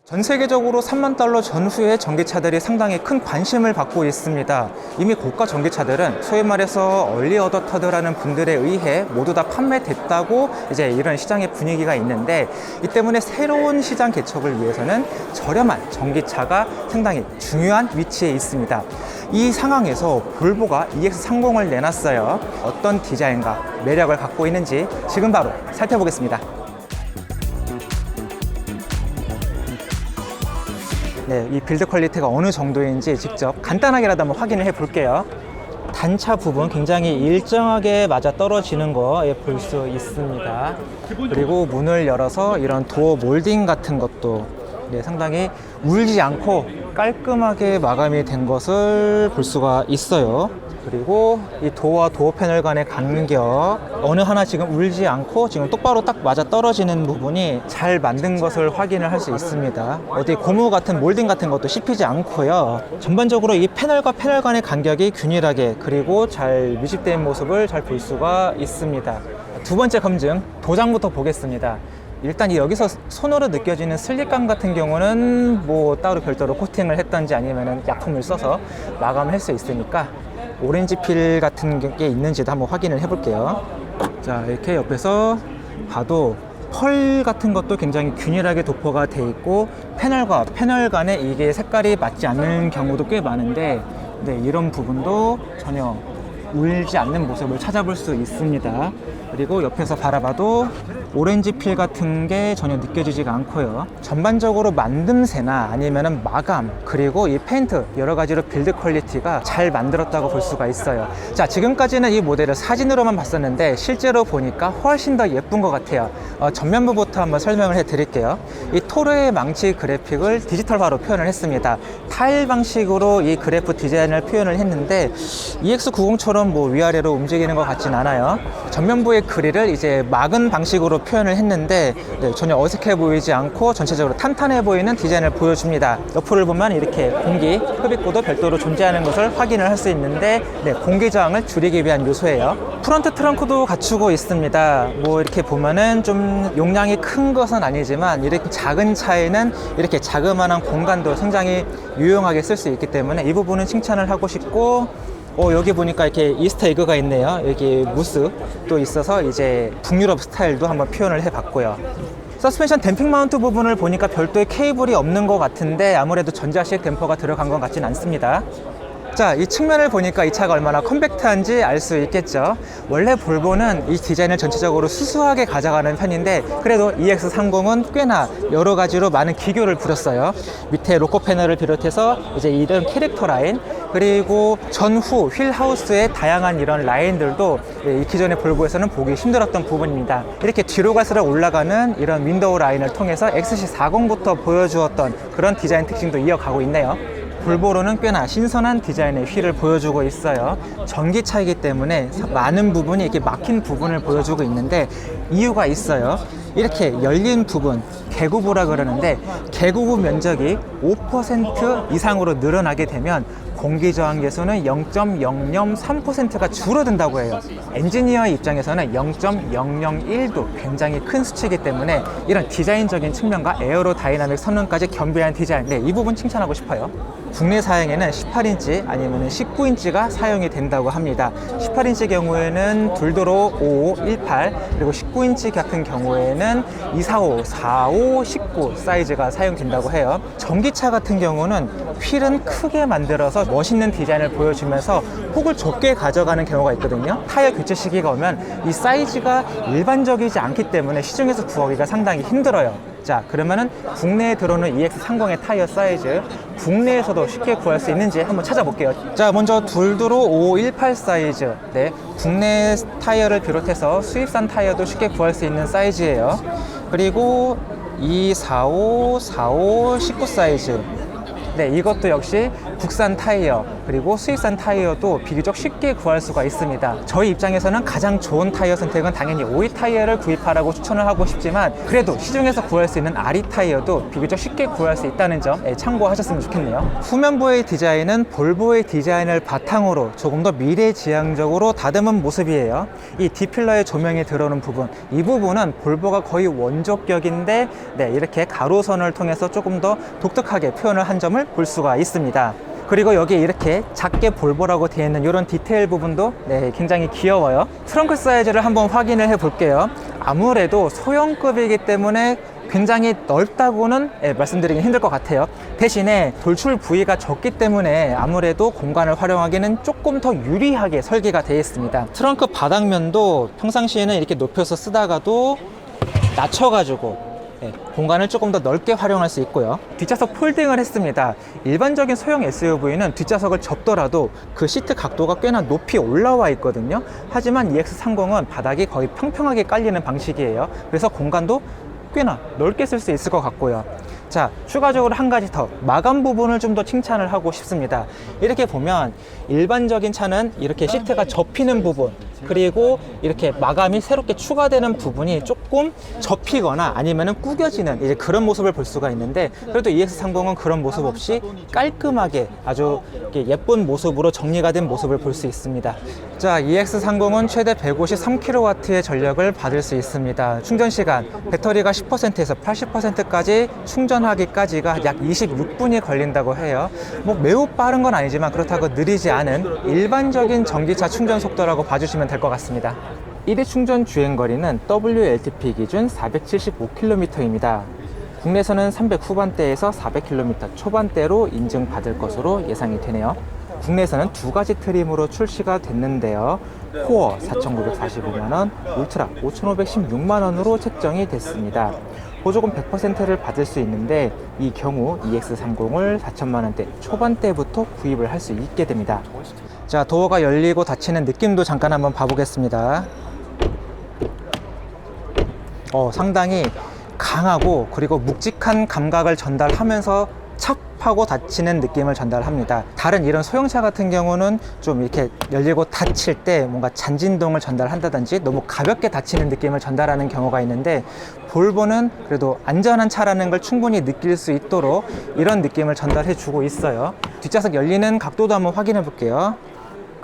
전 세계적으로 3만 달러 전후의 전기차들이 상당히 큰 관심을 받고 있습니다. 이미 고가 전기차들은 소위 말해서 얼리 어댑터들라는 분들에 의해 모두 다 판매됐다고 이제 이런 시장의 분위기가 있는데, 이 때문에 새로운 시장 개척을 위해서는 저렴한 전기차가 상당히 중요한 위치에 있습니다. 이 상황에서 볼보가 EX30을 내놨어요. 어떤 디자인과 매력을 갖고 있는지 지금 바로 살펴보겠습니다. 네, 이 빌드 퀄리티가 어느 정도인지 직접 간단하게라도 한번 확인을 해 볼게요. 단차 부분 굉장히 일정하게 맞아 떨어지는 거 볼 수 있습니다. 그리고 문을 열어서 이런 도어 몰딩 같은 것도 상당히 울지 않고 깔끔하게 마감이 된 것을 볼 수가 있어요. 그리고 이 도어와 도어 패널 간의 간격, 어느 하나 지금 울지 않고 지금 똑바로 딱 맞아 떨어지는 부분이 잘 만든 것을 확인을 할 수 있습니다. 어디 고무 같은 몰딩 같은 것도 씹히지 않고요. 전반적으로 이 패널과 패널 간의 간격이 균일하게 그리고 잘 밀집된 모습을 잘 볼 수가 있습니다. 두 번째 검증, 도장부터 보겠습니다. 일단 여기서 손으로 느껴지는 슬립감 같은 경우는 뭐 따로 별도로 코팅을 했던지 아니면 약품을 써서 마감을 할 수 있으니까 오렌지 필 같은 게 있는지도 한번 확인을 해 볼게요. 자, 이렇게 옆에서 봐도 펄 같은 것도 굉장히 균일하게 도포가 돼 있고, 패널과 패널 간에 이게 색깔이 맞지 않는 경우도 꽤 많은데, 네, 이런 부분도 전혀 울지 않는 모습을 찾아볼 수 있습니다. 그리고 옆에서 바라봐도 오렌지 필 같은 게 전혀 느껴지지가 않고요. 전반적으로 만듦새나 아니면은 마감, 그리고 이 페인트 여러 가지로 빌드 퀄리티가 잘 만들었다고 볼 수가 있어요. 자, 지금까지는 이 모델을 사진으로만 봤었는데 실제로 보니까 훨씬 더 예쁜 것 같아요. 전면부부터 한번 설명을 해 드릴게요. 이 토르의 망치 그래픽을 디지털화로 표현을 했습니다. 타일 방식으로 이 그래프 디자인을 표현을 했는데 EX90처럼 뭐 위아래로 움직이는 것 같진 않아요. 전면부의 그릴을 이제 막은 방식으로 표현을 했는데, 네, 전혀 어색해 보이지 않고 전체적으로 탄탄해 보이는 디자인을 보여줍니다. 옆을 보면 이렇게 공기, 흡입구도 별도로 존재하는 것을 확인을 할 수 있는데, 네, 공기 저항을 줄이기 위한 요소예요. 프론트 트렁크도 갖추고 있습니다. 뭐 이렇게 보면은 좀 용량이 큰 것은 아니지만 이렇게 작은 차에는 이렇게 자그마한 공간도 굉장히 유용하게 쓸 수 있기 때문에 이 부분은 칭찬을 하고 싶고, 여기 보니까 이렇게 이스터 에그가 있네요. 여기 무스도 있어서 이제 북유럽 스타일도 한번 표현을 해봤고요. 서스펜션 댐핑 마운트 부분을 보니까 별도의 케이블이 없는 것 같은데 아무래도 전자식 댐퍼가 들어간 것 같진 않습니다. 자, 이 측면을 보니까 이 차가 얼마나 컴팩트한지 알 수 있겠죠. 원래 볼보는 이 디자인을 전체적으로 수수하게 가져가는 편인데, 그래도 EX30은 꽤나 여러 가지로 많은 기교를 부렸어요. 밑에 로커 패널을 비롯해서 이제 이런 캐릭터 라인, 그리고 전후 휠 하우스의 다양한 이런 라인들도 이 기존의 볼보에서는 보기 힘들었던 부분입니다. 이렇게 뒤로 갈수록 올라가는 이런 윈도우 라인을 통해서 XC40부터 보여주었던 그런 디자인 특징도 이어가고 있네요. 볼보로는 꽤나 신선한 디자인의 휠을 보여주고 있어요. 전기차이기 때문에 많은 부분이 이렇게 막힌 부분을 보여주고 있는데 이유가 있어요. 이렇게 열린 부분, 개구부라 그러는데, 개구부 면적이 5% 이상으로 늘어나게 되면 공기 저항 계수는 0.003%가 줄어든다고 해요. 엔지니어의 입장에서는 0.001도 굉장히 큰 수치이기 때문에 이런 디자인적인 측면과 에어로다이나믹 성능까지 겸비한 디자인, 네, 이 부분 칭찬하고 싶어요. 국내 사양에는 18인치 아니면 19인치가 사용이 된다고 합니다. 18인치 경우에는 둘도로 55, 18, 그리고 19인치 같은 경우에는 245, 45, 19 사이즈가 사용된다고 해요. 전기차 같은 경우는 휠은 크게 만들어서 멋있는 디자인을 보여주면서 폭을 좁게 가져가는 경우가 있거든요. 타이어 교체 시기가 오면 이 사이즈가 일반적이지 않기 때문에 시중에서 구하기가 상당히 힘들어요. 자, 그러면은 국내에 들어오는 EX30의 타이어 사이즈, 국내에서도 쉽게 구할 수 있는지 한번 찾아볼게요. 자, 먼저 둘도로 5518 사이즈, 네, 국내 타이어를 비롯해서 수입산 타이어도 쉽게 구할 수 있는 사이즈예요. 그리고 245, 45, 19 사이즈, 네, 이것도 역시 국산 타이어, 그리고 수입산 타이어도 비교적 쉽게 구할 수가 있습니다. 저희 입장에서는 가장 좋은 타이어 선택은 당연히 오이 타이어를 구입하라고 추천을 하고 싶지만, 그래도 시중에서 구할 수 있는 아리 타이어도 비교적 쉽게 구할 수 있다는 점 참고하셨으면 좋겠네요. 후면부의 디자인은 볼보의 디자인을 바탕으로 조금 더 미래지향적으로 다듬은 모습이에요. 이 D필러의 조명이 들어오는 부분, 이 부분은 볼보가 거의 원조격인데 이렇게 가로선을 통해서 조금 더 독특하게 표현을 한 점을 볼 수가 있습니다. 그리고 여기 이렇게 작게 볼보라고 되어 있는 이런 디테일 부분도 굉장히 귀여워요. 트렁크 사이즈를 한번 확인을 해 볼게요. 아무래도 소형급이기 때문에 굉장히 넓다고는 말씀드리긴 힘들 것 같아요. 대신에 돌출 부위가 적기 때문에 아무래도 공간을 활용하기는 조금 더 유리하게 설계가 되어 있습니다. 트렁크 바닥면도 평상시에는 이렇게 높여서 쓰다가도 낮춰가지고 공간을 조금 더 넓게 활용할 수 있고요. 뒷좌석 폴딩을 했습니다. 일반적인 소형 SUV는 뒷좌석을 접더라도 그 시트 각도가 꽤나 높이 올라와 있거든요. 하지만 EX30은 바닥이 거의 평평하게 깔리는 방식이에요. 그래서 공간도 꽤나 넓게 쓸 수 있을 것 같고요. 자, 추가적으로 한 가지 더, 마감 부분을 좀 더 칭찬을 하고 싶습니다. 이렇게 보면 일반적인 차는 이렇게 시트가 접히는 부분, 그리고 이렇게 마감이 새롭게 추가되는 부분이 조금 접히거나 아니면은 구겨지는 이제 그런 모습을 볼 수가 있는데, 그래도 EX30은 그런 모습 없이 깔끔하게 아주 예쁜 모습으로 정리가 된 모습을 볼 수 있습니다. 자, EX30은 최대 153kW의 전력을 받을 수 있습니다. 충전 시간, 배터리가 10%에서 80%까지 충전하기까지가 약 26분이 걸린다고 해요. 뭐 매우 빠른 건 아니지만 그렇다고 느리지 않은 일반적인 전기차 충전 속도라고 봐주시면 될 것 같습니다. 1위 충전 주행거리는 WLTP 기준 475km입니다. 국내에서는 300 후반대에서 400km 초반대로 인증받을 것으로 예상이 되네요. 국내에서는 두 가지 트림으로 출시가 됐는데요. 코어 4,945만원, 울트라 5,516만원으로 책정이 됐습니다. 보조금 100%를 받을 수 있는데, 이 경우 EX30을 4천만원대 초반대부터 구입을 할 수 있게 됩니다. 자, 도어가 열리고 닫히는 느낌도 잠깐 한번 봐보겠습니다. 상당히 강하고 그리고 묵직한 감각을 전달하면서 착 하고 닫히는 느낌을 전달합니다. 다른 이런 소형차 같은 경우는 좀 이렇게 열리고 닫힐 때 뭔가 잔진동을 전달한다든지 너무 가볍게 닫히는 느낌을 전달하는 경우가 있는데, 볼보는 그래도 안전한 차라는 걸 충분히 느낄 수 있도록 이런 느낌을 전달해 주고 있어요. 뒷좌석 열리는 각도도 한번 확인해 볼게요.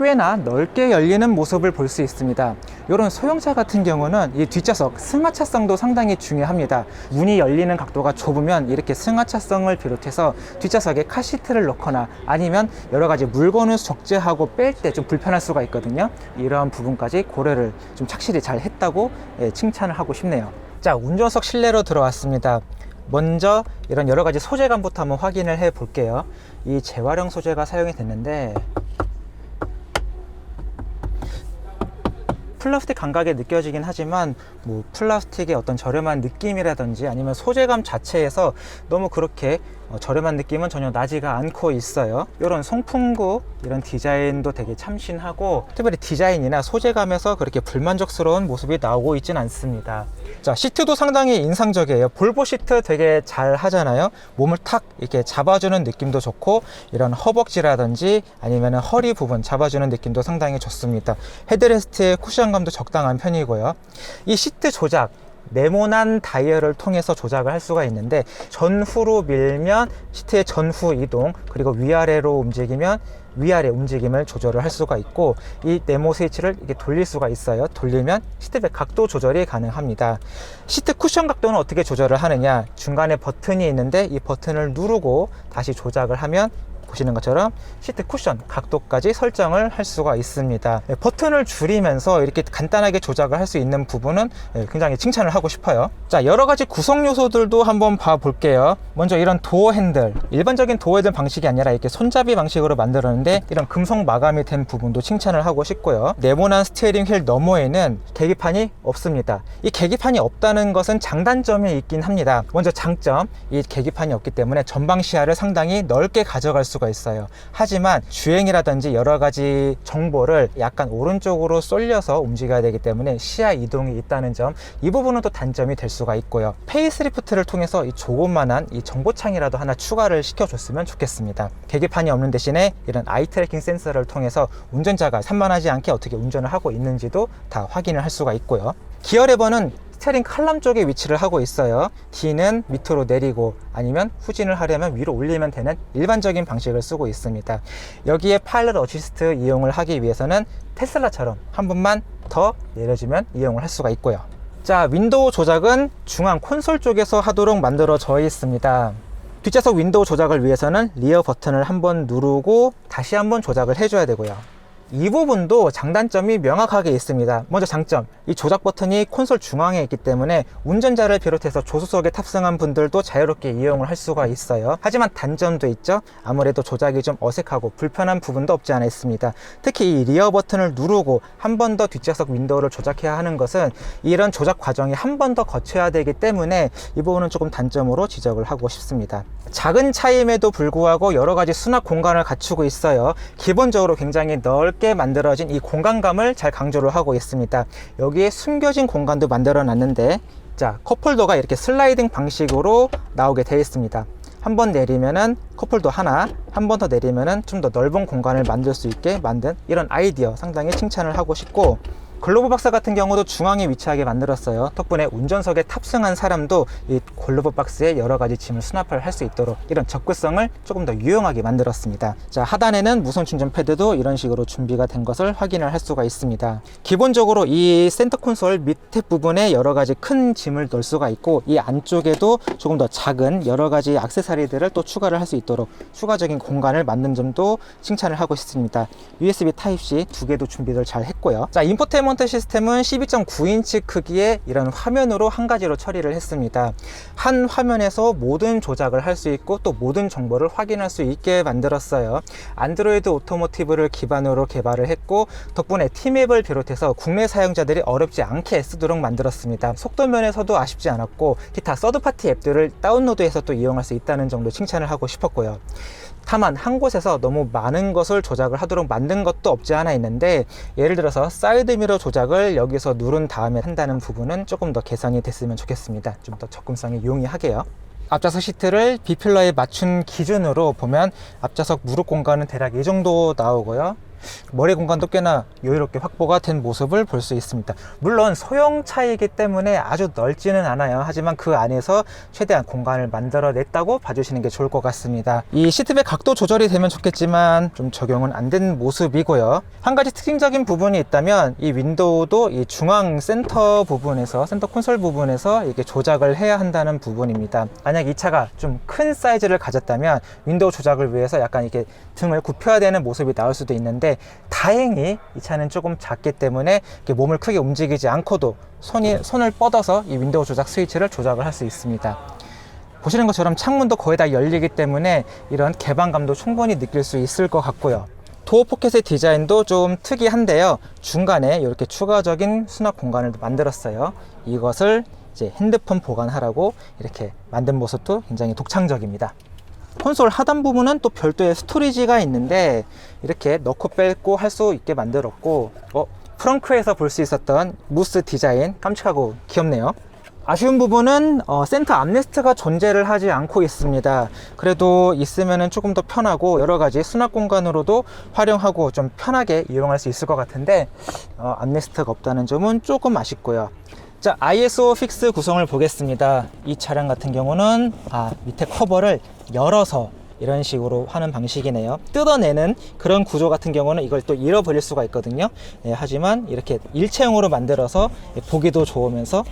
꽤나 넓게 열리는 모습을 볼 수 있습니다. 이런 소형차 같은 경우는 이 뒷좌석 승하차성도 상당히 중요합니다. 문이 열리는 각도가 좁으면 이렇게 승하차성을 비롯해서 뒷좌석에 카시트를 넣거나 아니면 여러 가지 물건을 적재하고 뺄 때 좀 불편할 수가 있거든요. 이러한 부분까지 고려를 좀 착실히 잘 했다고 칭찬을 하고 싶네요. 자, 운전석 실내로 들어왔습니다. 먼저 이런 여러 가지 소재감부터 한번 확인을 해 볼게요. 이 재활용 소재가 사용이 됐는데, 플라스틱 감각이 느껴지긴 하지만 뭐 플라스틱의 어떤 저렴한 느낌이라든지 아니면 소재감 자체에서 너무 그렇게 저렴한 느낌은 전혀 나지가 않고 있어요. 이런 송풍구 이런 디자인도 되게 참신하고, 특별히 디자인이나 소재감에서 그렇게 불만족스러운 모습이 나오고 있진 않습니다. 자, 시트도 상당히 인상적이에요. 볼보 시트 되게 잘 하잖아요. 몸을 탁 이렇게 잡아주는 느낌도 좋고, 이런 허벅지라든지 아니면 허리 부분 잡아주는 느낌도 상당히 좋습니다. 헤드레스트의 쿠션감도 적당한 편이고요. 이 시트 조작, 네모난 다이얼을 통해서 조작을 할 수가 있는데, 전후로 밀면 시트의 전후 이동, 그리고 위아래로 움직이면 위아래 움직임을 조절을 할 수가 있고, 이 네모 스위치를 이렇게 돌릴 수가 있어요. 돌리면 시트백 각도 조절이 가능합니다. 시트 쿠션 각도는 어떻게 조절을 하느냐, 중간에 버튼이 있는데 이 버튼을 누르고 다시 조작을 하면 보시는 것처럼 시트 쿠션 각도까지 설정을 할 수가 있습니다. 버튼을 줄이면서 이렇게 간단하게 조작을 할 수 있는 부분은 굉장히 칭찬을 하고 싶어요. 자, 여러 가지 구성 요소들도 한번 봐 볼게요. 먼저 이런 도어 핸들, 일반적인 도어 핸들 방식이 아니라 이렇게 손잡이 방식으로 만들었는데, 이런 금속 마감이 된 부분도 칭찬을 하고 싶고요. 네모난 스티어링 휠 너머에는 계기판이 없습니다. 이 계기판이 없다는 것은 장단점이 있긴 합니다. 먼저 장점, 이 계기판이 없기 때문에 전방 시야를 상당히 넓게 가져갈 수 수가 있어요. 하지만 주행이라든지 여러 가지 정보를 약간 오른쪽으로 쏠려서 움직여야 되기 때문에 시야 이동이 있다는 점, 이 부분은 또 단점이 될 수가 있고요. 페이스리프트를 통해서 이 조그만한 이 정보창이라도 하나 추가를 시켜줬으면 좋겠습니다. 계기판이 없는 대신에 이런 아이 트래킹 센서를 통해서 운전자가 산만하지 않게 어떻게 운전을 하고 있는지도 다 확인을 할 수가 있고요. 기어 레버는 스티어링 칼럼 쪽에 위치를 하고 있어요. D는 밑으로 내리고 아니면 후진을 하려면 위로 올리면 되는 일반적인 방식을 쓰고 있습니다. 여기에 파일럿 어시스트 이용을 하기 위해서는 테슬라처럼 한 번만 더 내려주면 이용을 할 수가 있고요. 자, 윈도우 조작은 중앙 콘솔 쪽에서 하도록 만들어져 있습니다. 뒷좌석 윈도우 조작을 위해서는 리어 버튼을 한번 누르고 다시 한번 조작을 해줘야 되고요. 이 부분도 장단점이 명확하게 있습니다. 먼저 장점, 이 조작 버튼이 콘솔 중앙에 있기 때문에 운전자를 비롯해서 조수석에 탑승한 분들도 자유롭게 이용을 할 수가 있어요. 하지만 단점도 있죠. 아무래도 조작이 좀 어색하고 불편한 부분도 없지 않아 있습니다. 특히 이 리어 버튼을 누르고 한 번 더 뒷좌석 윈도우를 조작해야 하는 것은 이런 조작 과정이 한 번 더 거쳐야 되기 때문에 이 부분은 조금 단점으로 지적을 하고 싶습니다. 작은 차임에도 불구하고 여러 가지 수납 공간을 갖추고 있어요. 기본적으로 굉장히 넓게 만들어진 이 공간감을 잘 강조를 하고 있습니다. 여기에 숨겨진 공간도 만들어 놨는데, 자, 컵홀더가 이렇게 슬라이딩 방식으로 나오게 되어 있습니다. 한 번 내리면은 컵홀더 하나, 한 번 더 내리면은 좀 더 넓은 공간을 만들 수 있게 만든 이런 아이디어 상당히 칭찬을 하고 싶고, 글로브 박스 같은 경우도 중앙에 위치하게 만들었어요. 덕분에 운전석에 탑승한 사람도 이 글로브 박스에 여러 가지 짐을 수납을 할 수 있도록 이런 접근성을 조금 더 유용하게 만들었습니다. 자, 하단에는 무선 충전 패드도 이런 식으로 준비가 된 것을 확인을 할 수가 있습니다. 기본적으로 이 센터 콘솔 밑에 부분에 여러 가지 큰 짐을 넣을 수가 있고, 이 안쪽에도 조금 더 작은 여러 가지 액세서리들을 또 추가를 할 수 있도록 추가적인 공간을 만든 점도 칭찬을 하고 싶습니다. USB Type-C 두 개도 준비를 잘 했고요. 자, 인포테인먼트 시스템은 12.9인치 크기의 이런 화면으로 한 가지로 처리를 했습니다. 한 화면에서 모든 조작을 할 수 있고 또 모든 정보를 확인할 수 있게 만들었어요. 안드로이드 오토모티브를 기반으로 개발을 했고, 덕분에 T맵을 비롯해서 국내 사용자들이 어렵지 않게 쓰도록 만들었습니다. 속도 면에서도 아쉽지 않았고, 기타 서드파티 앱들을 다운로드해서 또 이용할 수 있다는 정도 칭찬을 하고 싶었고요. 다만 한 곳에서 너무 많은 것을 조작을 하도록 만든 것도 없지 않아 있는데, 예를 들어서 사이드미러 조작을 여기서 누른 다음에 한다는 부분은 조금 더 개선이 됐으면 좋겠습니다. 좀 더 접근성이 용이하게요. 앞좌석 시트를 B필러에 맞춘 기준으로 보면 앞좌석 무릎 공간은 대략 이 정도 나오고요. 머리 공간도 꽤나 여유롭게 확보가 된 모습을 볼 수 있습니다. 물론 소형차이기 때문에 아주 넓지는 않아요. 하지만 그 안에서 최대한 공간을 만들어냈다고 봐주시는 게 좋을 것 같습니다. 이 시트백 각도 조절이 되면 좋겠지만 좀 적용은 안 된 모습이고요. 한 가지 특징적인 부분이 있다면 이 윈도우도 이 중앙 센터 부분에서, 센터 콘솔 부분에서 이렇게 조작을 해야 한다는 부분입니다. 만약 이 차가 좀 큰 사이즈를 가졌다면 윈도우 조작을 위해서 약간 이렇게 등을 굽혀야 되는 모습이 나올 수도 있는데, 다행히 이 차는 조금 작기 때문에 몸을 크게 움직이지 않고도 손을 뻗어서 이 윈도우 조작 스위치를 조작을 할 수 있습니다. 보시는 것처럼 창문도 거의 다 열리기 때문에 이런 개방감도 충분히 느낄 수 있을 것 같고요. 도어 포켓의 디자인도 좀 특이한데요. 중간에 이렇게 추가적인 수납 공간을 만들었어요. 이것을 이제 핸드폰 보관하라고 이렇게 만든 모습도 굉장히 독창적입니다. 콘솔 하단 부분은 또 별도의 스토리지가 있는데 이렇게 넣고 뺄고 할 수 있게 만들었고, 프렁크에서 볼 수 있었던 무스 디자인 깜찍하고 귀엽네요. 아쉬운 부분은 센터 암레스트가 존재를 하지 않고 있습니다. 그래도 있으면 조금 더 편하고 여러 가지 수납 공간으로도 활용하고 좀 편하게 이용할 수 있을 것 같은데, 암레스트가 없다는 점은 조금 아쉽고요. 자, ISO 픽스 구성을 보겠습니다. 이 차량 같은 경우는 밑에 커버를 열어서 이런 식으로 하는 방식이네요. 뜯어내는 그런 구조 같은 경우는 이걸 또 잃어버릴 수가 있거든요. 하지만 이렇게 일체형으로 만들어서 보기도 좋으면서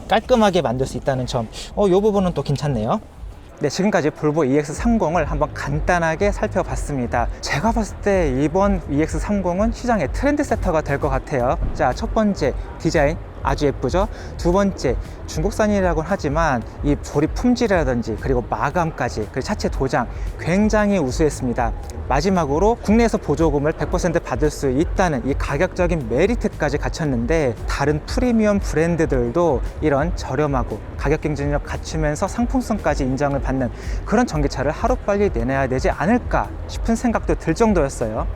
깔끔하게 만들 수 있다는 점, 이 부분은 또 괜찮네요. 네, 지금까지 볼보 EX30을 한번 간단하게 살펴봤습니다. 제가 봤을 때 이번 EX30은 시장의 트렌드 세터가 될 것 같아요. 자, 첫 번째 디자인 아주 예쁘죠. 두 번째, 중국산이라고는 하지만 이 조립 품질이라든지 그리고 마감까지, 그리고 차체 도장 굉장히 우수했습니다. 마지막으로 국내에서 보조금을 100% 받을 수 있다는 이 가격적인 메리트까지 갖췄는데, 다른 프리미엄 브랜드들도 이런 저렴하고 가격 경쟁력 갖추면서 상품성까지 인정을 받는 그런 전기차를 하루빨리 내놔야 되지 않을까 싶은 생각도 들 정도였어요.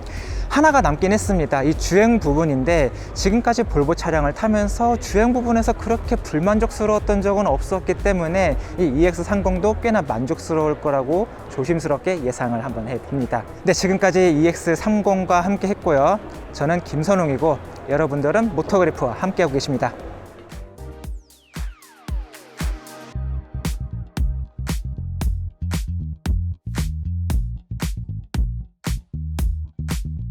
하나가 남긴 했습니다. 이 주행 부분인데, 지금까지 볼보 차량을 타면서 주행 부분에서 그렇게 불만족스러웠던 적은 없었기 때문에 이 EX30도 꽤나 만족스러울 거라고 조심스럽게 예상을 한번 해봅니다. 네, 지금까지 EX30과 함께 했고요. 저는 김선웅이고 여러분들은 모터그래프와 함께하고 계십니다.